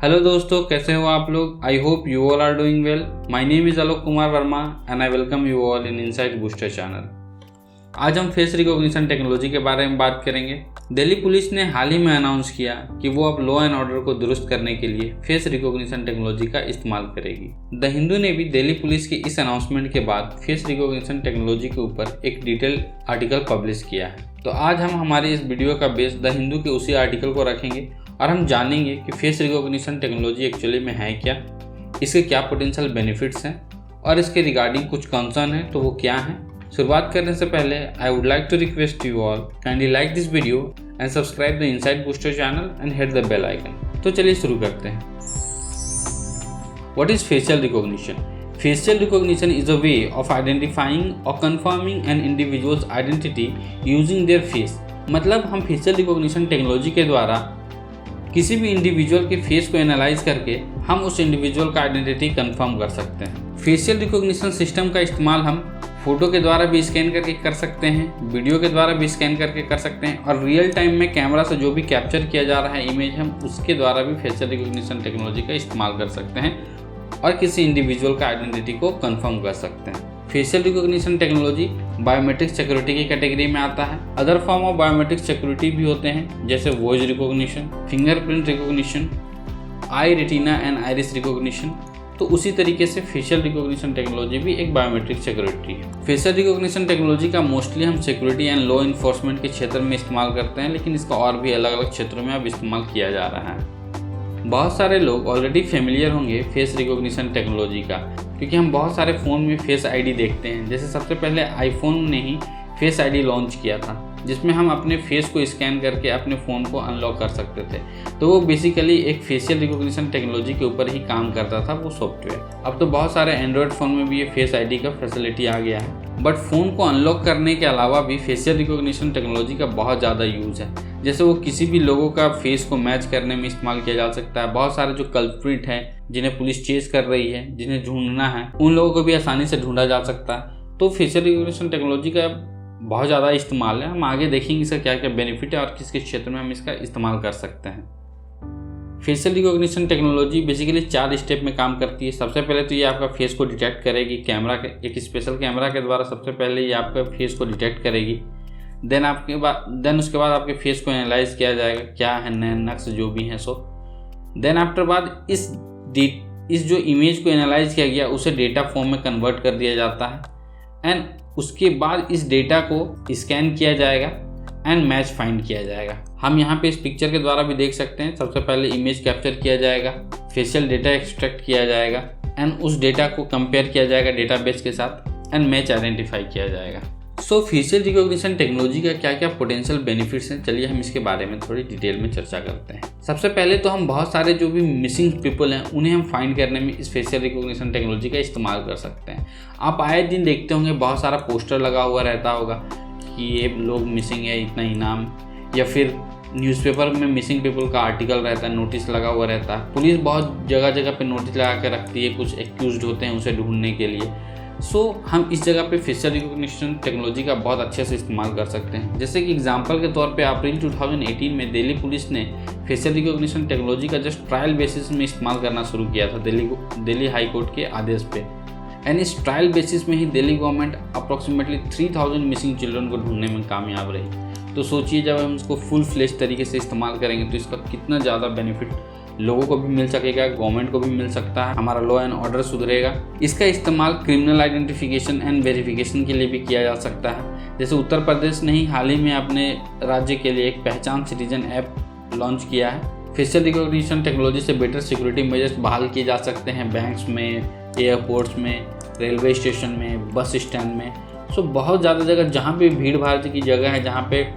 Hello दोस्तों, कैसे हो आप लोग। I hope you all are doing well. My name is Alok Kumar Verma and I welcome you all in insight booster channel. आज हम फेस रिकॉग्निशन टेक्नोलॉजी के बारे में बात करेंगे। दिल्ली पुलिस ने हाल ही में अनाउंस किया कि वो अब लॉ एंड ऑर्डर को दुरुस्त करने के लिए फेस रिकॉग्निशन टेक्नोलॉजी का इस्तेमाल करेगी। द हिंदू ने भी दिल्ली पुलिस के इस अनाउंसमेंट के बाद फेस रिकॉग्निशन टेक्नोलॉजी के ऊपर एक डिटेल आर्टिकल पब्लिश किया है। तो आज हम हमारे इस वीडियो का बेस द हिंदू के उसी आर्टिकल को रखेंगे और हम जानेंगे कि फेस रिकॉग्निशन टेक्नोलॉजी एक्चुअली में है क्या, इसके क्या पोटेंशियल बेनिफिट्स हैं और इसके रिगार्डिंग कुछ कंसर्न है तो वो क्या है। शुरुआत करने से पहले I would like to request you all kindly like this video and subscribe the insight booster channel and hit the bell icon. तो चलिए शुरू करते हैं। What is facial recognition? Facial recognition is a way of identifying or confirming an individual's identity using their face। मतलब हम facial recognition technology के द्वारा किसी भी इंडिविजुअल के फेस को एनालाइज करके हम उस इंडिविजुअल का आइडेंटिटी कंफर्म कर सकते हैं। फेशियल रिकॉग्निशन सिस्टम का इस्तेमाल हम फोटो के द्वारा भी स्कैन करके कर सकते हैं, वीडियो के द्वारा भी स्कैन करके कर सकते हैं और रियल टाइम में कैमरा से जो भी कैप्चर किया जा रहा है इमेज, हम उसके द्वारा भी फेशियल रिकॉग्निशन टेक्नोलॉजी का इस्तेमाल कर सकते हैं और किसी इंडिविजुअल का आइडेंटिटी को कंफर्म कर सकते हैं। Facial recognition technology biometric security की कैटेगरी में आता है। Other form of biometric security भी होते हैं जैसे voice recognition, fingerprint recognition, I retina and iris recognition. तो उसी तरीके से फेशियल रिकॉग्निशन टेक्नोलॉजी भी एक बायोमेट्रिक सिक्योरिटी है। फेशियल रिकॉग्निशन टेक्नोलॉजी का मोस्टली हम सिक्योरिटी एंड लॉ इन्फोर्समेंट के क्षेत्र में इस्तेमाल करते हैं, लेकिन इसका और भी अलग अलग क्षेत्रों में अब इस्तेमाल किया जा रहा है। बहुत सारे लोग ऑलरेडी फेमिलियर होंगे फेस रिकॉग्निशन टेक्नोलॉजी का, क्योंकि हम बहुत सारे फ़ोन में फेस आईडी देखते हैं। जैसे सबसे पहले आईफोन ने ही फेस आईडी लॉन्च किया था, जिसमें हम अपने फेस को स्कैन करके अपने फ़ोन को अनलॉक कर सकते थे। तो वो बेसिकली एक फेशियल रिकॉग्निशन टेक्नोलॉजी के ऊपर ही काम करता था वो सॉफ्टवेयर। अब तो बहुत सारे एंड्रॉयड फ़ोन में भी ये फेस आईडी का फैसिलिटी आ गया है। बट फ़ोन को अनलॉक करने के अलावा भी फेशियल रिकॉग्निशन टेक्नोलॉजी का बहुत ज़्यादा यूज़ है। जैसे वो किसी भी लोगों का फेस को मैच करने में इस्तेमाल किया जा सकता है। बहुत सारे जो कल्प्रिट हैं जिन्हें पुलिस चेस कर रही है, जिन्हें ढूंढना है, उन लोगों को भी आसानी से ढूंढा जा सकता है। तो फेशियल रिकॉग्निशन टेक्नोलॉजी का बहुत ज़्यादा इस्तेमाल है। हम आगे देखेंगे इसका क्या क्या बेनिफिट है और किस किस क्षेत्र में हम इसका इस्तेमाल कर सकते हैं। Facial recognition technology basically 4 step में काम करती है। सबसे पहले तो ये आपका फेस को डिटेक्ट करेगी कैमरा के एक स्पेशल कैमरा के द्वारा। सबसे पहले ये आपका फेस को डिटेक्ट करेगी। देन उसके बाद आपके फेस को एनालाइज किया जाएगा, क्या है नक्श जो भी है सो। देन आफ्टर बाद इस जो इमेज को एनालाइज किया गया उसे डेटा फॉर्म में कन्वर्ट कर दिया जाता है एंड उसके बाद इस डेटा को स्कैन किया जाएगा एंड मैच फाइंड किया जाएगा। हम यहाँ पे इस पिक्चर के द्वारा भी देख सकते हैं। सबसे पहले इमेज कैप्चर किया जाएगा, फेशियल डेटा एक्सट्रैक्ट किया जाएगा एंड उस डेटा को कंपेयर किया जाएगा डेटाबेस के साथ एंड मैच आइडेंटिफाई किया जाएगा। सो फेशियल रिकॉग्निशन टेक्नोलॉजी का क्या क्या पोटेंशियल बेनिफिट्स हैं, चलिए हम इसके बारे में थोड़ी डिटेल में चर्चा करते हैं। सबसे पहले तो हम बहुत सारे जो भी मिसिंग पीपल हैं उन्हें हम फाइंड करने में इस फेशियल रिकॉग्निशन टेक्नोलॉजी का इस्तेमाल कर सकते हैं। आप आए दिन देखते होंगे बहुत सारा पोस्टर लगा हुआ रहता होगा कि ये लोग मिसिंग है, इतना इनाम, या फिर न्यूज़पेपर में मिसिंग पीपल का आर्टिकल रहता है, नोटिस लगा हुआ रहता है। पुलिस बहुत जगह जगह पे नोटिस लगा के रखती है, कुछ एक्यूज्ड होते हैं उसे ढूंढने के लिए। हम इस जगह पे फेशियल रिकॉग्निशन टेक्नोलॉजी का बहुत अच्छे से इस्तेमाल कर सकते हैं। जैसे कि एग्जांपल के तौर पे अप्रैल 2018 में दिल्ली पुलिस ने फेशियल रिकॉग्निशन टेक्नोलॉजी का जस्ट ट्रायल बेसिस में इस्तेमाल करना शुरू किया था दिल्ली हाई कोर्ट के आदेश पे। एंड इस ट्रायल बेसिस में ही Delhi government approximately 3000 missing children को ढूंढने में कामयाब रही। तो सोचिए जब हम इसको फुल फ्लेश तरीके से इस्तेमाल करेंगे तो इसका कितना ज़्यादा बेनिफिट लोगों को भी मिल सकेगा, गवर्नमेंट को भी मिल सकता है, हमारा लॉ एंड ऑर्डर सुधरेगा। इसका इस्तेमाल क्रिमिनल आइडेंटिफिकेशन एंड वेरिफिकेशन के लिए भी किया जा सकता है। जैसे उत्तर प्रदेश ने ही हाल ही में अपने राज्य के लिए एक पहचान सिटीजन ऐप लॉन्च किया है। फेशियल रिकॉग्निशन टेक्नोलॉजी से बेटर सिक्योरिटी मेजर्स बहाल किए जा सकते हैं बैंक्स में, एयरपोर्ट्स में, रेलवे स्टेशन में, बस स्टैंड में। बहुत ज़्यादा जगह जहाँ पे भीड़ भाड़ की जगह है, जहाँ पे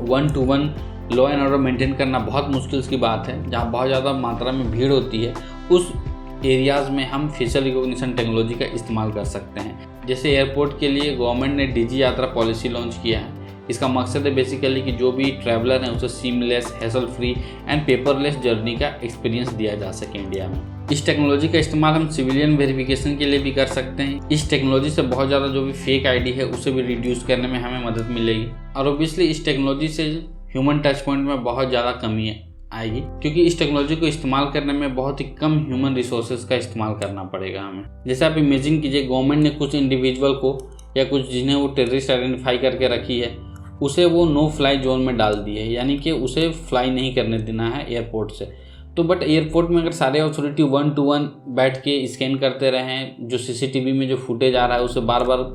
1-to-1 law and order maintain करना बहुत मुश्किल की बात है, जहाँ बहुत ज़्यादा मात्रा में भीड़ होती है, उस एरियाज़ में हम फेशियल रिकॉग्निशन टेक्नोलॉजी का इस्तेमाल कर सकते हैं। जैसे एयरपोर्ट के लिए गवर्नमेंट ने डिजी यात्रा पॉलिसी लॉन्च किया है। इसका मकसद है बेसिकली कि जो भी ट्रैवलर हैं उसे seamless, hassle free and paperless journey का एक्सपीरियंस दिया जा सके इंडिया में। इस टेक्नोलॉजी का इस्तेमाल हम सिविलियन वेरिफिकेशन के लिए भी कर सकते हैं। इस टेक्नोलॉजी से बहुत ज़्यादा जो भी फेक आईडी है उसे भी रिड्यूस करने में हमें मदद मिलेगी और ओबियसली इस टेक्नोलॉजी से ह्यूमन टच पॉइंट में बहुत ज़्यादा कमी आएगी, क्योंकि इस टेक्नोलॉजी को इस्तेमाल करने में बहुत ही कम ह्यूमन रिसोर्सेज का इस्तेमाल करना पड़ेगा हमें। जैसे आप इमेजिन कीजिए, गवर्नमेंट ने कुछ इंडिविजुअल को या कुछ जिन्हें वो टेररिस्ट आइडेंटिफाई करके रखी है, उसे वो नो फ्लाई जोन में डाल दी है, यानी कि उसे फ्लाई नहीं करने देना है एयरपोर्ट से। तो बट एयरपोर्ट में अगर सारे अथॉरिटी 1 to 1 बैठ के स्कैन करते रहें, जो CCTV में जो फुटेज आ रहा है उसे बार बार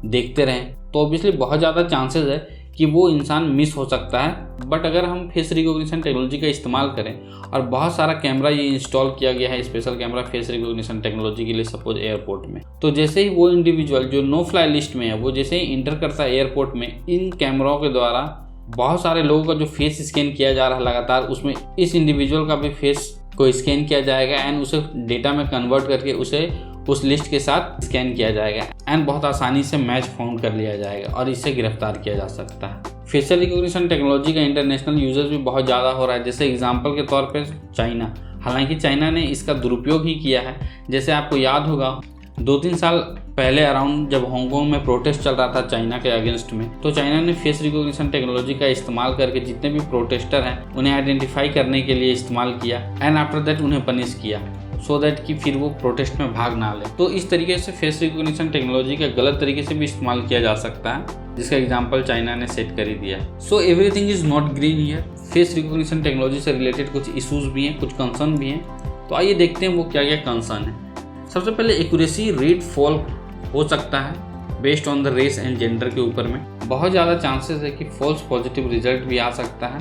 देखते रहें, तो ऑब्वियसली बहुत ज़्यादा चांसेस है कि वो इंसान मिस हो सकता है। बट अगर हम फेस रिकॉग्निशन टेक्नोलॉजी का इस्तेमाल करें और बहुत सारा कैमरा ये इंस्टॉल किया गया है, special camera face recognition technology के लिए सपोज एयरपोर्ट में, तो जैसे ही वो इंडिविजुअल जो नो फ्लाई लिस्ट में है, वो जैसे ही इंटर करता है एयरपोर्ट में, इन कैमराओं के द्वारा बहुत सारे लोगों का जो फेस स्कैन किया जा रहा है लगातार, उसमें इस इंडिविजुअल का भी फेस को स्कैन किया जाएगा एंड उसे डेटा में कन्वर्ट करके उसे उस लिस्ट के साथ स्कैन किया जाएगा एंड बहुत आसानी से मैच फाउंड कर लिया जाएगा और इससे गिरफ्तार किया जा सकता है। फेशियल रिकॉग्निशन टेक्नोलॉजी का इंटरनेशनल यूजेस भी बहुत ज़्यादा हो रहा है। जैसे एग्जांपल के तौर पे चाइना, हालांकि चाइना ने इसका दुरुपयोग ही किया है। जैसे आपको याद होगा 2-3 साल पहले अराउंड जब हांगकांग में प्रोटेस्ट चल रहा था चाइना के अगेंस्ट में, तो चाइना ने फेस रिकॉग्निशन टेक्नोलॉजी का इस्तेमाल करके जितने भी प्रोटेस्टर हैं उन्हें आइडेंटिफाई करने के लिए इस्तेमाल किया एंड आफ्टर दैट उन्हें पनिश किया, सो दैट कि फिर वो प्रोटेस्ट में भाग ना ले। तो इस तरीके से फेस रिकॉग्निशन टेक्नोलॉजी का गलत तरीके से भी इस्तेमाल किया जा सकता है, जिसका एग्जांपल चाइना ने सेट कर ही दिया। So everything is not green here. Face recognition technology से रिलेटेड कुछ इशूज़ भी हैं, कुछ कंसर्न भी हैं। तो आइए देखते हैं वो क्या क्या कंसर्न है। सबसे पहले एक्यूरेसी रेट फॉल हो सकता है based on the race and gender के ऊपर में। बहुत ज़्यादा चांसेस है कि फॉल्स पॉजिटिव रिजल्ट भी आ सकता है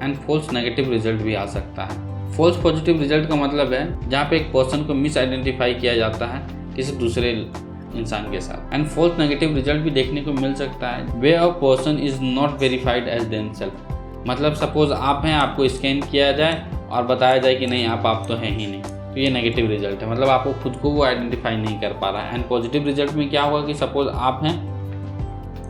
एंड फॉल्स नेगेटिव रिजल्ट भी आ सकता है। फॉल्स पॉजिटिव रिजल्ट का मतलब है जहाँ पे एक पर्सन को मिस आइडेंटिफाई किया जाता है किसी दूसरे इंसान के साथ, एंड फॉल्स नेगेटिव रिजल्ट भी देखने को मिल सकता है way a person is not verified as themselves. मतलब सपोज आप हैं, आपको स्कैन किया जाए और बताया जाए कि नहीं आप तो हैं ही नहीं, तो ये नेगेटिव रिजल्ट है, मतलब आपको खुद को वो आइडेंटिफाई नहीं कर पा रहा है। एंड पॉजिटिव रिजल्ट में क्या होगा कि सपोज आप हैं,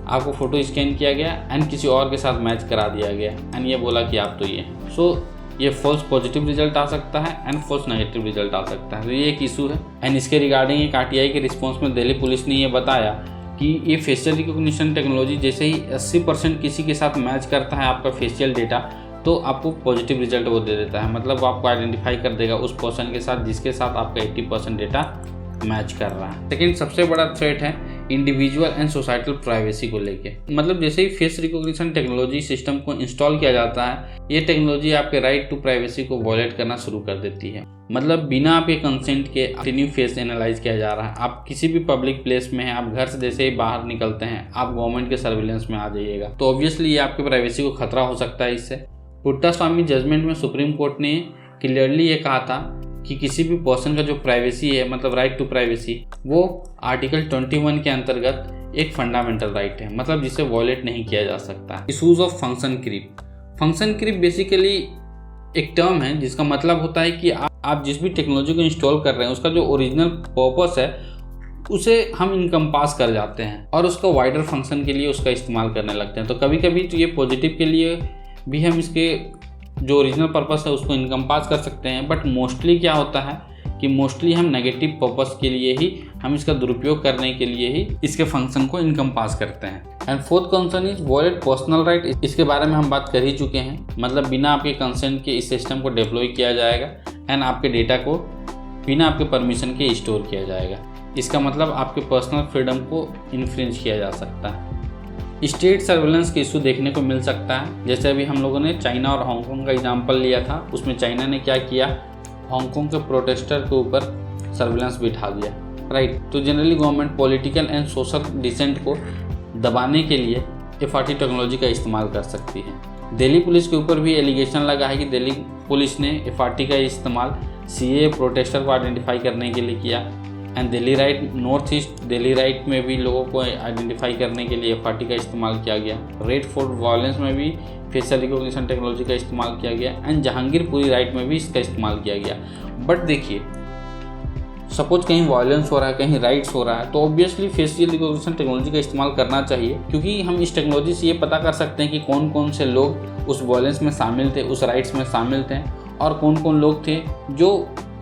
आपको फोटो स्कैन किया गया एंड किसी और के साथ मैच करा दिया गया एंड ये बोला कि आप तो ये हैं। सो ये फॉल्स पॉजिटिव रिजल्ट आ सकता है एंड फॉल्स नेगेटिव रिजल्ट आ सकता है। तो ये एक इशू है। एंड इसके रिगार्डिंग एक RTI के रिस्पॉन्स में दिल्ली पुलिस ने ये बताया कि ये फेशियल रिकॉग्निशन टेक्नोलॉजी जैसे ही 80% किसी के साथ मैच करता है आपका फेशियल डेटा, तो आपको पॉजिटिव रिजल्ट वो दे देता है। मतलब वो आपको आइडेंटिफाई कर देगा उस पर्सन के साथ जिसके साथ आपका 80% डेटा मैच कर रहा है। सेकेंड सबसे बड़ा थ्रेट है इंडिविजुअल एंड सोसाइटल प्राइवेसी को लेके। मतलब जैसे ही फेस रिकॉग्निशन टेक्नोलॉजी सिस्टम को इंस्टॉल किया जाता है, ये टेक्नोलॉजी आपके राइट टू प्राइवेसी को वॉयलेट करना शुरू कर देती है। मतलब बिना आपके कंसेंट के कंटिन्यू फेस एनालाइज किया जा रहा है। आप किसी भी पब्लिक प्लेस में हैं, आप घर से जैसे ही बाहर निकलते हैं आप गवर्नमेंट के सर्विलेंस में आ जाइएगा, तो ऑब्वियसली ये आपके प्राइवेसी को खतरा हो सकता है इससे। पुट्टास्वामी जजमेंट में सुप्रीम कोर्ट ने क्लियरली ये कहा था कि किसी भी पर्सन का जो प्राइवेसी है, मतलब राइट टू प्राइवेसी, वो आर्टिकल 21 के अंतर्गत एक फंडामेंटल राइट है, मतलब जिसे वॉयलेट नहीं किया जा सकता। Issues of function creep. Function creep basically एक टर्म है जिसका मतलब होता है कि आप जिस भी टेक्नोलॉजी को इंस्टॉल कर रहे हैं उसका जो ओरिजिनल पर्पस है उसे हम इनकम्पास कर जाते हैं और उसका वाइडर फंक्शन के लिए उसका इस्तेमाल करने लगते हैं। तो कभी कभी तो ये पॉजिटिव के लिए भी हम इसके जो ओरिजिनल पर्पस है उसको इनकम्पास कर सकते हैं, बट मोस्टली क्या होता है कि मोस्टली हम नेगेटिव पर्पस के लिए ही, हम इसका दुरुपयोग करने के लिए ही इसके फंक्शन को इनकम्पास करते हैं। And fourth concern is violate personal right. इसके बारे में हम बात कर ही चुके हैं। मतलब बिना आपके कंसेंट के इस सिस्टम को डिप्लॉय किया जाएगा एंड आपके डेटा को बिना आपके परमिशन के स्टोर किया जाएगा। इसका मतलब आपके पर्सनल फ्रीडम को इन्फ्रिंज किया जा सकता है। स्टेट सर्विलेंस के इशू देखने को मिल सकता है। जैसे अभी हम लोगों ने चाइना और हांगकांग का एग्जांपल लिया था, उसमें चाइना ने क्या किया, हांगकांग के प्रोटेस्टर के ऊपर सर्विलेंस बिठा दिया, राइट। तो generally government political and social dissent को दबाने के लिए FRT टेक्नोलॉजी का इस्तेमाल कर सकती है। दिल्ली पुलिस के ऊपर भी एलिगेशन लगा है कि दिल्ली पुलिस ने FRT का इस्तेमाल CAA प्रोटेस्टर को आइडेंटिफाई करने के लिए किया and Delhi right, north east Delhi right में भी लोगों को आइडेंटिफाई करने के लिए FRT का इस्तेमाल किया गया। रेड फोर्ट वायलेंस में भी फेशियल रिकॉग्निशन टेक्नोलॉजी का इस्तेमाल किया गया एंड जहांगीरपुरी राइट में भी इसका इस्तेमाल किया गया। बट देखिए, सपोज कहीं वायलेंस हो रहा है, कहीं राइट्स हो रहा है, तो ऑब्वियसली फेशियल रिकॉग्निशन टेक्नोलॉजी का इस्तेमाल करना चाहिए, क्योंकि हम इस टेक्नोलॉजी से ये पता कर सकते हैं कि कौन कौन से लोग उस वायलेंस में शामिल थे, उस राइट्स में शामिल थे, और कौन कौन लोग थे जो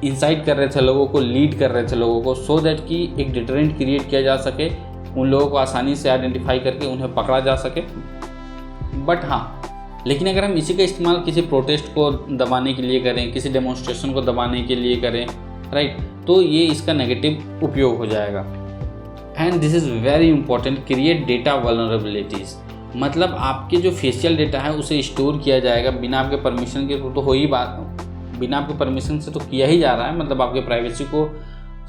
इंसाइट कर रहे थे लोगों को, लीड कर रहे थे लोगों को, सो दैट कि एक डिटरेंट क्रिएट किया जा सके, उन लोगों को आसानी से आइडेंटिफाई करके उन्हें पकड़ा जा सके। बट हाँ, लेकिन अगर हम इसी का इस्तेमाल किसी प्रोटेस्ट को दबाने के लिए करें, किसी डेमोन्स्ट्रेशन को दबाने के लिए करें, राइट, तो ये इसका नेगेटिव उपयोग हो जाएगा। And this is very important, create data vulnerabilities. मतलब आपके जो फेशियल डेटा है उसे स्टोर किया जाएगा बिना आपके परमिशन के, तो हो ही बात, बिना आपके परमिशन से तो किया ही जा रहा है, मतलब आपके प्राइवेसी को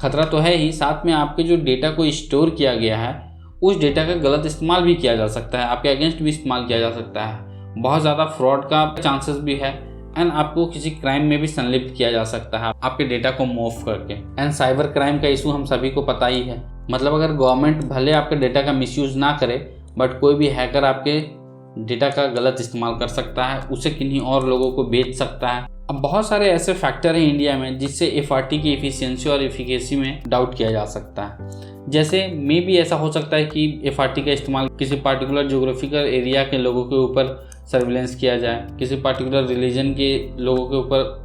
खतरा तो है ही, साथ में आपके जो डेटा को स्टोर किया गया है उस डेटा का गलत इस्तेमाल भी किया जा सकता है, आपके अगेंस्ट भी इस्तेमाल किया जा सकता है। बहुत ज़्यादा फ्रॉड का चांसेस भी है एंड आपको किसी क्राइम में भी संलिप्त किया जा सकता है आपके डेटा को मूव करके। एंड साइबर क्राइम का इशू हम सभी को पता ही है, मतलब अगर गवर्नमेंट भले आपके डेटा का मिसयूज़ ना करे, बट कोई भी हैकर आपके डेटा का गलत इस्तेमाल कर सकता है, उसे किन्हीं और लोगों को बेच सकता है। अब बहुत सारे ऐसे फैक्टर हैं इंडिया में जिससे FRT की एफिशिएंसी और एफिकेसी में डाउट किया जा सकता है। जैसे मे भी ऐसा हो सकता है कि FRT का इस्तेमाल किसी पार्टिकुलर ज्योग्राफिकल एरिया के लोगों के ऊपर सर्विलेंस किया जाए, किसी पार्टिकुलर रिलीजन के लोगों के ऊपर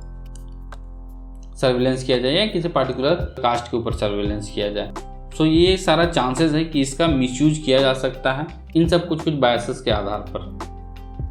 सर्विलेंस किया जाए, या किसी पार्टिकुलर कास्ट के ऊपर सर्विलेंस किया जाए। सो ये सारा चांसेस है कि इसका मिसयूज किया जा सकता है इन सब कुछ बायसेस के आधार पर।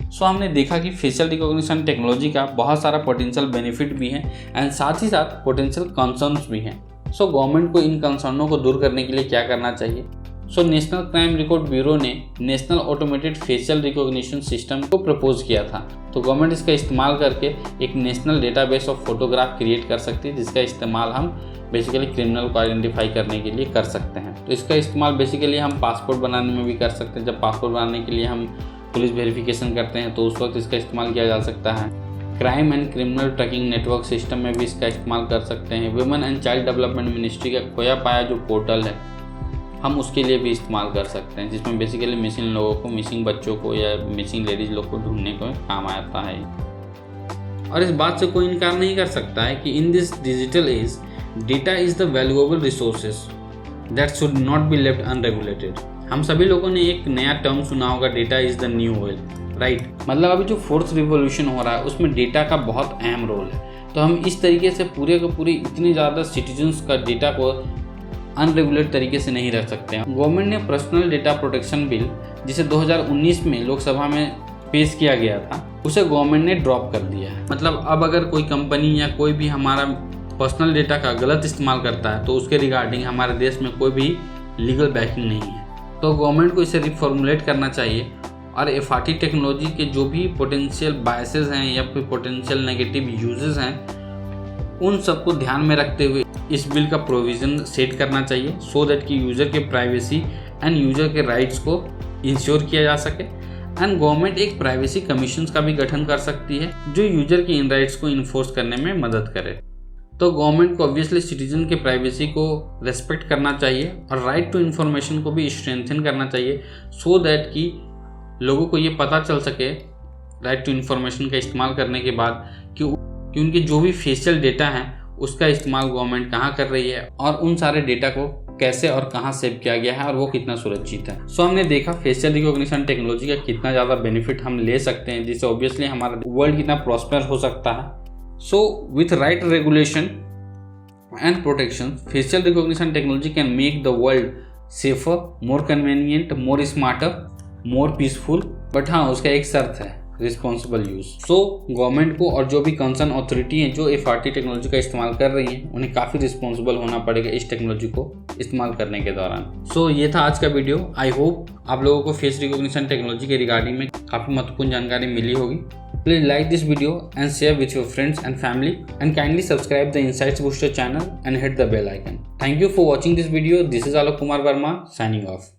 सो हमने देखा कि फेशियल रिकॉग्निशन टेक्नोलॉजी का बहुत सारा पोटेंशियल बेनिफिट भी है एंड साथ ही साथ पोटेंशियल कंसर्न्स भी हैं। सो गवर्नमेंट को इन कंसर्नों को दूर करने के लिए क्या करना चाहिए? So national crime record bureau ने national automated facial recognition system को प्रपोज किया था। तो गवर्नमेंट इसका इस्तेमाल करके एक national database of photograph create कर सकती है, जिसका इस्तेमाल हम बेसिकली क्रिमिनल को आइडेंटिफाई करने के लिए कर सकते हैं। तो इसका इस्तेमाल बेसिकली हम पासपोर्ट बनाने में भी कर सकते हैं। जब पासपोर्ट बनाने के लिए हम पुलिस वेरिफिकेशन करते हैं तो उस वक्त इसका इस्तेमाल किया जा सकता है। Crime and criminal tracking network system में भी इसका इस्तेमाल कर सकते हैं। Women and child development ministry का खोया पाया जो पोर्टल है, हम उसके लिए भी इस्तेमाल कर सकते हैं, जिसमें बेसिकली मिसिंग लोगों को, मिसिंग बच्चों को या मिसिंग लेडीज़ लोग को ढूंढने को काम आता है। और इस बात से कोई इनकार नहीं कर सकता है कि in this digital age data is the valuable resources that should not be left unregulated. हम सभी लोगों ने एक नया टर्म सुना होगा, data is the new oil, right. मतलब अभी जो फोर्थ रिवॉल्यूशन हो रहा है उसमें डेटा का बहुत अहम रोल है। तो हम इस तरीके से पूरे के पूरे इतने ज़्यादा सिटीजन्स का डेटा को अनरेगुलेट तरीके से नहीं रख सकते हैं। गवर्नमेंट ने पर्सनल डेटा प्रोटेक्शन बिल, जिसे 2019 में लोकसभा में पेश किया गया था, उसे गवर्नमेंट ने ड्रॉप कर दिया है। मतलब अब अगर कोई कंपनी या कोई भी हमारा पर्सनल डेटा का गलत इस्तेमाल करता है तो उसके रिगार्डिंग हमारे देश में कोई भी लीगल बैकिंग नहीं है। तो गवर्नमेंट को इसे रिफॉर्मुलेट करना चाहिए और FRT टेक्नोलॉजी के जो भी पोटेंशियल बायसेस हैं या फिर पोटेंशियल नेगेटिव यूजेस हैं, उन सबको ध्यान में रखते हुए इस बिल का प्रोविज़न सेट करना चाहिए, सो दैट कि यूज़र के प्राइवेसी एंड यूज़र के राइट्स को इंश्योर किया जा सके। एंड गवर्नमेंट एक प्राइवेसी कमीशन का भी गठन कर सकती है जो यूज़र की इन राइट्स को इन्फोर्स करने में मदद करे। तो गवर्नमेंट को ऑब्वियसली सिटीजन के प्राइवेसी को रेस्पेक्ट करना चाहिए और राइट टू इन्फॉर्मेशन को भी स्ट्रेंथन करना चाहिए, सो दैट कि लोगों को ये पता चल सके राइट टू इन्फॉर्मेशन का इस्तेमाल करने के बाद कि उनके जो भी फेशियल डेटा हैं उसका इस्तेमाल गवर्नमेंट कहाँ कर रही है और उन सारे डेटा को कैसे और कहाँ सेव किया गया है और वो कितना सुरक्षित है। सो हमने देखा फेशियल रिकॉग्निशन टेक्नोलॉजी का कितना ज़्यादा बेनिफिट हम ले सकते हैं, जिससे ऑब्वियसली हमारा वर्ल्ड कितना प्रॉस्पर हो सकता है। So with right regulation and protection, facial recognition technology can make the world safer, more convenient, more smarter, more peaceful. But हाँ, उसका एक शर्त है, रिस्पॉन्सिबल यूज़। सो गवर्नमेंट को और जो भी कंसर्न अथॉरिटी हैं जो FRT टेक्नोलॉजी का इस्तेमाल कर रही हैं, उन्हें काफ़ी रिस्पॉन्सिबल होना पड़ेगा इस टेक्नोलॉजी को इस्तेमाल करने के दौरान। सो ये था आज का वीडियो। आई होप आप लोगों को फेस रिकॉग्निशन टेक्नोलॉजी के रिगार्डिंग में काफ़ी महत्वपूर्ण जानकारी मिली होगी। Please like this video and share with your friends and family, and kindly subscribe the Insights Booster channel and hit the bell icon. Thank you for watching this video. This is Alok Kumar Verma signing off.